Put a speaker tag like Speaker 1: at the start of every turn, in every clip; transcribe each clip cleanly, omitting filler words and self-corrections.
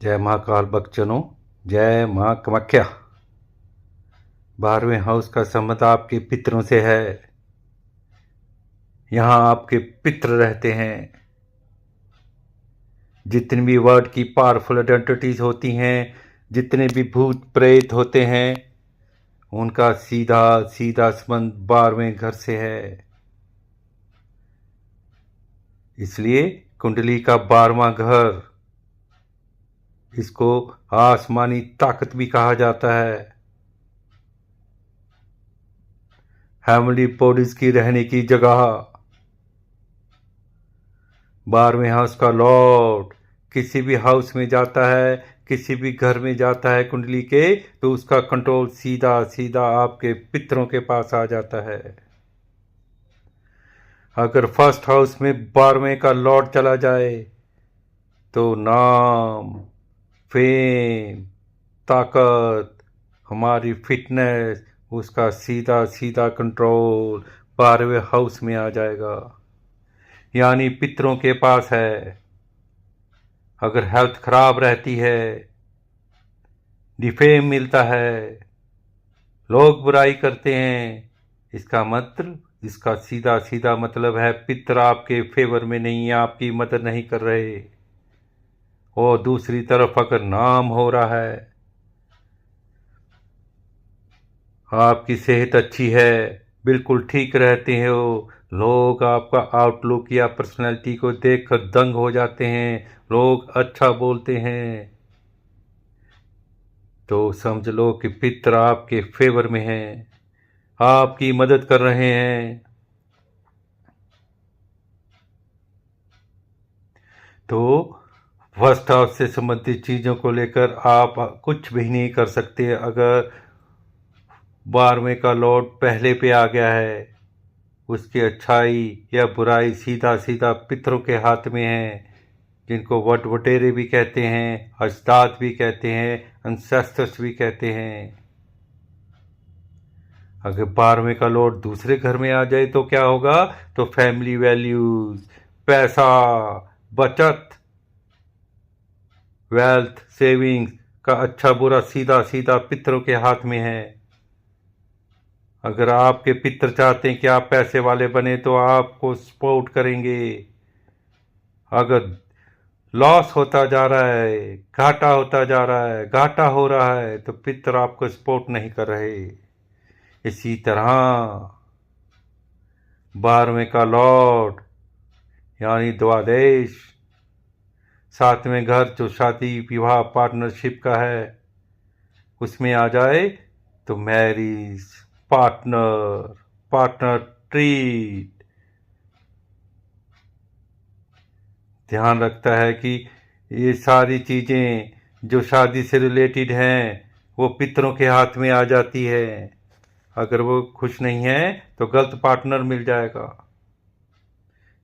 Speaker 1: जय महाकाल बच्चनों, जय माँ कामाख्या। 12वें हाउस का संबंध आपके पितरों से है। यहाँ आपके पितर रहते हैं। जितनी भी वर्ल्ड की पावरफुल आइडेंटिटीज होती हैं, जितने भी भूत प्रेत होते हैं, उनका सीधा सीधा संबंध 12वें घर से है। इसलिए कुंडली का 12वां घर, इसको आसमानी ताकत भी कहा जाता है। हेवनली बॉडीज की रहने की जगह। 12वें हाउस का लॉर्ड किसी भी हाउस में जाता है, किसी भी घर में जाता है कुंडली के, तो उसका कंट्रोल सीधा सीधा आपके पितरों के पास आ जाता है। अगर फर्स्ट हाउस में 12वें का लॉर्ड चला जाए तो नाम, फेम, ताकत, हमारी फिटनेस, उसका सीधा सीधा कंट्रोल 12वें हाउस में आ जाएगा, यानी पितरों के पास है। अगर हेल्थ खराब रहती है, डिफेम मिलता है, लोग बुराई करते हैं, इसका सीधा सीधा मतलब है पितर आपके फेवर में नहीं है, आपकी मदद नहीं कर रहे। और दूसरी तरफ अगर नाम हो रहा है, आपकी सेहत अच्छी है, बिल्कुल ठीक रहते हो, लोग आपका आउटलुक या पर्सनैलिटी को देखकर दंग हो जाते हैं, लोग अच्छा बोलते हैं, तो समझ लो कि पितर आपके फेवर में हैं, आपकी मदद कर रहे हैं। तो फर्स्ट हाउस से संबंधित चीज़ों को लेकर आप कुछ भी नहीं कर सकते। अगर 12वें का लॉर्ड पहले पे आ गया है, उसकी अच्छाई या बुराई सीधा सीधा पितरों के हाथ में है, जिनको वटवटेरे भी कहते हैं, अजदाद भी कहते हैं, एंसेस्टर्स भी कहते हैं। अगर 12वें का लॉर्ड दूसरे घर में आ जाए तो क्या होगा? तो फैमिली वैल्यूज, पैसा, बचत, वेल्थ, सेविंग्स का अच्छा बुरा सीधा सीधा पितरों के हाथ में है। अगर आपके पितर चाहते हैं कि आप पैसे वाले बने तो आपको सपोर्ट करेंगे। अगर लॉस होता जा रहा है, घाटा होता जा रहा है, घाटा हो रहा है, तो पितर आपको सपोर्ट नहीं कर रहे। इसी तरह 12वें का लॉर्ड यानी द्वादश, 7वें घर जो शादी विवाह पार्टनरशिप का है, उसमें आ जाए तो मैरिज, पार्टनर, पार्टनर ट्रीट, ध्यान रखता है कि ये सारी चीज़ें जो शादी से रिलेटेड हैं वो पितरों के हाथ में आ जाती है। अगर वो खुश नहीं है तो गलत पार्टनर मिल जाएगा।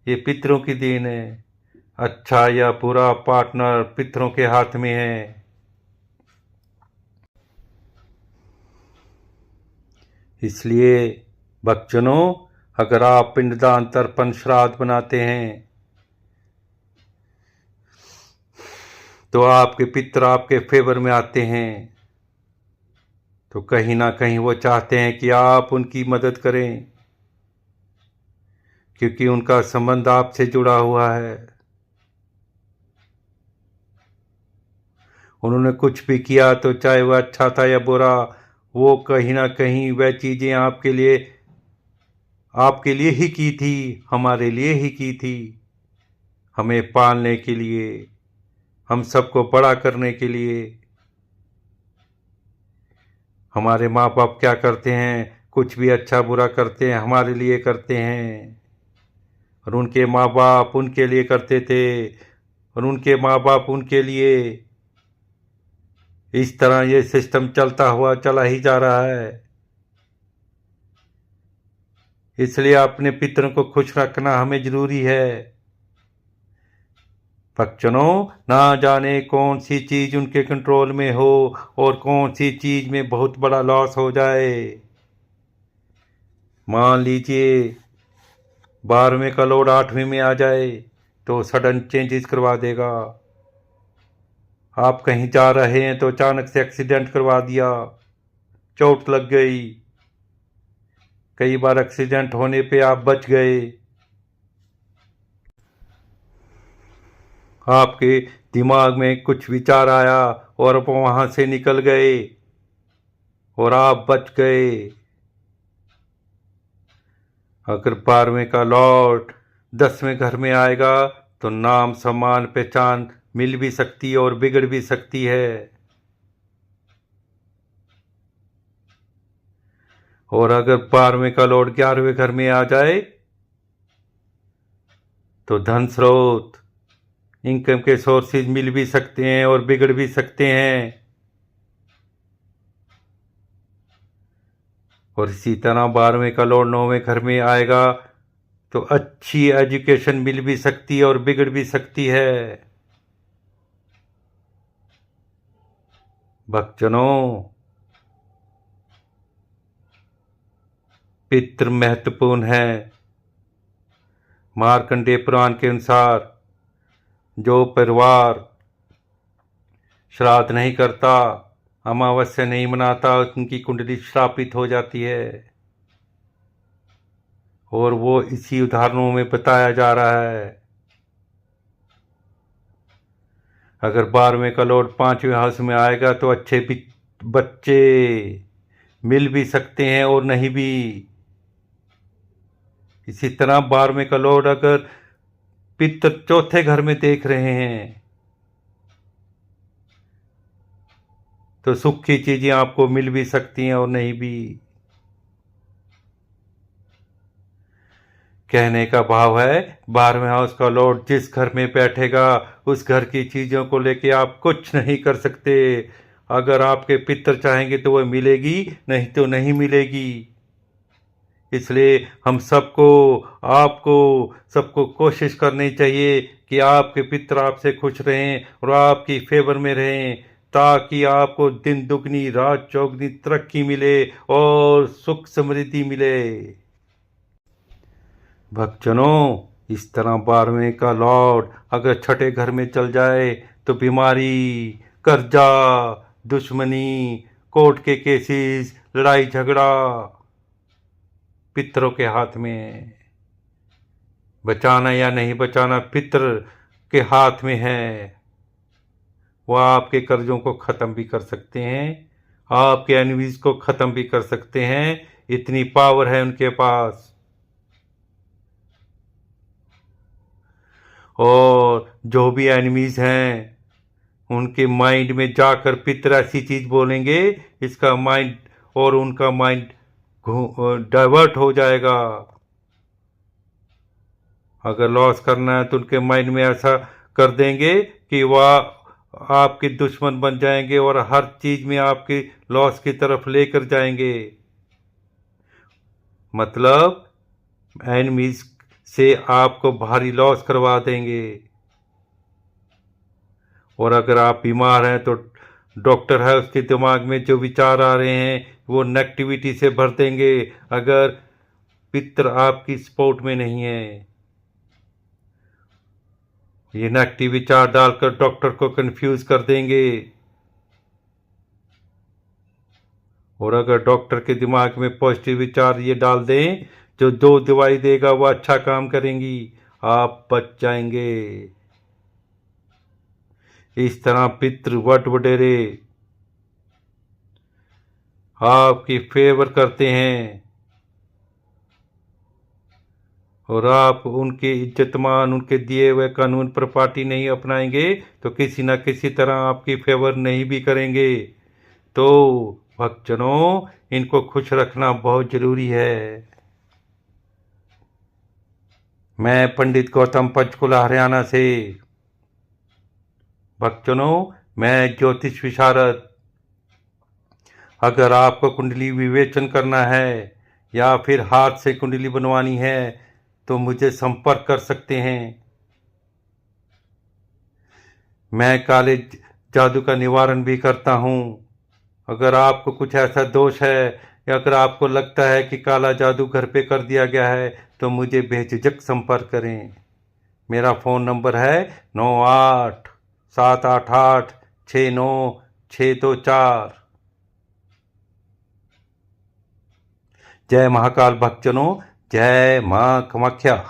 Speaker 1: ये पितरों की देन है। अच्छा या बुरा पार्टनर पितरों के हाथ में है। इसलिए बच्चनों, अगर आप पिंडदान, तर्पण, श्राद्ध बनाते हैं तो आपके पितर आपके फेवर में आते हैं, तो कहीं ना कहीं वो चाहते हैं कि आप उनकी मदद करें, क्योंकि उनका संबंध आपसे जुड़ा हुआ है। उन्होंने कुछ भी किया तो चाहे वह अच्छा था या बुरा, वो कहीं ना कहीं वह चीज़ें आपके लिए ही की थी, हमारे लिए ही की थी, हमें पालने के लिए, हम सबको बड़ा करने के लिए। हमारे माँ बाप क्या करते हैं? कुछ भी अच्छा बुरा करते हैं हमारे लिए करते हैं, और उनके माँ बाप उनके लिए करते थे, और उनके माँ बाप उनके लिए। इस तरह ये सिस्टम चलता हुआ चला ही जा रहा है। इसलिए अपने पितरों को खुश रखना हमें जरूरी है। बच्चनों, ना जाने कौन सी चीज उनके कंट्रोल में हो और कौन सी चीज में बहुत बड़ा लॉस हो जाए। मान लीजिए 12वें का लॉर्ड 8वें में आ जाए तो सडन चेंजेस करवा देगा। आप कहीं जा रहे हैं तो अचानक से एक्सीडेंट करवा दिया, चोट लग गई। कई बार एक्सीडेंट होने पे आप बच गए। आपके दिमाग में कुछ विचार आया और आप वहां से निकल गए और आप बच गए। अगर 12वें का लॉर्ड 10वें घर में आएगा तो नाम सम्मान पहचान मिल भी सकती है और बिगड़ भी सकती है। और अगर 12वें का लॉर्ड 11वें घर में आ जाए तो धन स्रोत, इनकम के सोर्सेज मिल भी सकते हैं और बिगड़ भी सकते हैं। और इसी तरह 12वें का लॉर्ड 9वें घर में आएगा तो अच्छी एजुकेशन मिल भी सकती है और बिगड़ भी सकती है। भक्तजनों, पितृ महत्वपूर्ण है। मार्कंडेय पुराण के अनुसार जो परिवार श्राद्ध नहीं करता, अमावस्या नहीं मनाता, उनकी कुंडली श्रापित हो जाती है। और वो इसी उदाहरणों में बताया जा रहा है। अगर 12वें का लॉर्ड 5वें हाउस में आएगा तो अच्छे बच्चे मिल भी सकते हैं और नहीं भी। इसी तरह 12वें का लॉर्ड अगर पितृ चौथे घर में देख रहे हैं तो सुख की चीजें आपको मिल भी सकती हैं और नहीं भी। कहने का भाव है 12वें हाउस का लॉर्ड जिस घर में बैठेगा उस घर की चीजों को लेके आप कुछ नहीं कर सकते। अगर आपके पितर चाहेंगे तो वह मिलेगी, नहीं तो नहीं मिलेगी। इसलिए हम सबको, आपको सबको कोशिश करनी चाहिए कि आपके पितर आपसे खुश रहें और आपकी फेवर में रहें, ताकि आपको दिन दुगनी रात चौगनी तरक्की मिले और सुख समृद्धि मिले। भक्तजनों, इस तरह 12वें का लॉर्ड अगर छठे घर में चल जाए तो बीमारी, कर्जा, दुश्मनी, कोर्ट के केसेस, लड़ाई झगड़ा पितरों के हाथ में। बचाना या नहीं बचाना पितर के हाथ में है। वह आपके कर्जों को ख़त्म भी कर सकते हैं, आपके एनिमीज को ख़त्म भी कर सकते हैं। इतनी पावर है उनके पास। और जो भी एनिमीज हैं उनके माइंड में जाकर पितर ऐसी चीज बोलेंगे, इसका माइंड और उनका माइंड डाइवर्ट हो जाएगा। अगर लॉस करना है तो उनके माइंड में ऐसा कर देंगे कि वह आपके दुश्मन बन जाएंगे और हर चीज में आपकी लॉस की तरफ लेकर जाएंगे। मतलब एनिमीज से आपको भारी लॉस करवा देंगे। और अगर आप बीमार हैं तो डॉक्टर है उसके दिमाग में जो विचार आ रहे हैं वो नेगेटिविटी से भर देंगे। अगर पितर आपकी सपोर्ट में नहीं है, ये नेगेटिव विचार डालकर डॉक्टर को कंफ्यूज कर देंगे। और अगर डॉक्टर के दिमाग में पॉजिटिव विचार ये डाल दें, जो दवाई देगा वो अच्छा काम करेंगी, आप बच जाएंगे। इस तरह पितृ वट वडेरे आपकी फेवर करते हैं और आप उनके इज्जतमान, उनके दिए हुए कानून पर पार्टी नहीं अपनाएंगे तो किसी न किसी तरह आपकी फेवर नहीं भी करेंगे। तो भक्तजनों, इनको खुश रखना बहुत जरूरी है। मैं पंडित गौतम पंचकुला हरियाणा से। भक्तजनों, मैं ज्योतिष विशारद। अगर आपको कुंडली विवेचन करना है या फिर हाथ से कुंडली बनवानी है तो मुझे संपर्क कर सकते हैं। मैं काले जादू का निवारण भी करता हूँ। अगर आपको कुछ ऐसा दोष है या अगर आपको लगता है कि काला जादू घर पे कर दिया गया है तो मुझे बेझिझक संपर्क करें। मेरा फ़ोन नंबर है 9878 696264। जय महाकाल भक्तजनों, जय मां कामाख्या।